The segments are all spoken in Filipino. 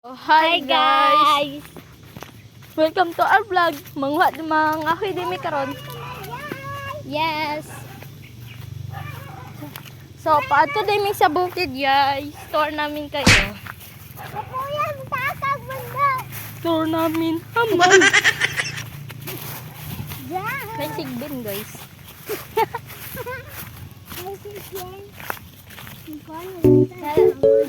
Oh, hi guys! Welcome to our vlog. Manguha mga ahoy din may karon. Yes. So, paadto din may sa bukid guys. Store namin kayo. Kapuyan, takag banda. Store namin. Haman. Diyan. May sigbin guys.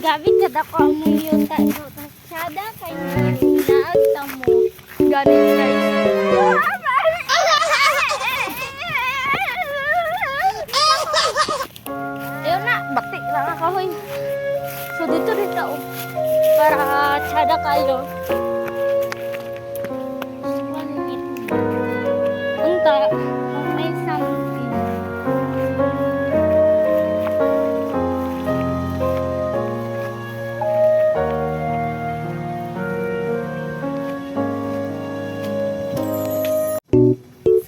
Gabi kada ko mo yung tasyada kay naag tamo. Ganit guys. Ayun na. Bakti lang ako hoy. So, dito rin tao. Para tsada kayo. Unta. May something.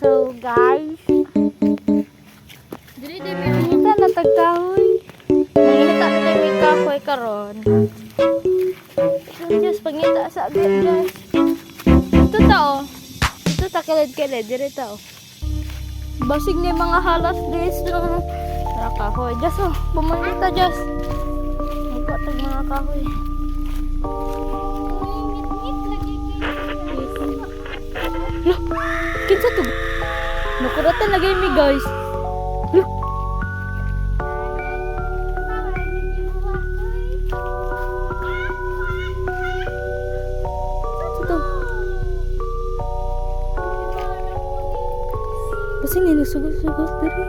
So, guys. Dili di may Mangita na tagkahoy. Mangita na tayo may kahoy karon. So, Diyos, pangita sa agad, guys. Ito tao. Ito ta kilid-kilid. Dire tao. Basig ni mga halas guys. No? Tara kahoy. Diyos, oh. Bumangita, Diyos. Magpatag mga kahoy. Loh, kinsa to? Nakuratan lagi mi guys. Loh, ito. Kasi nilusugod-sugod diri.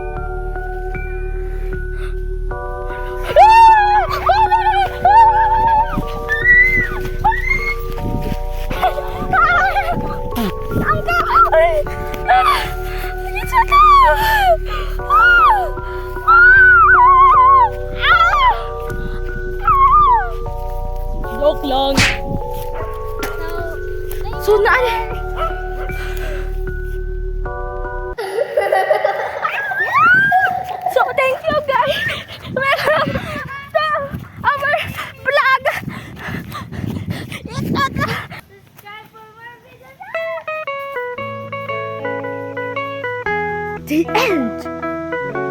Joke lang. So na So thank you guys. Welcome to our vlog. The end.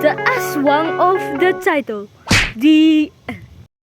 The aswang of the title. The end.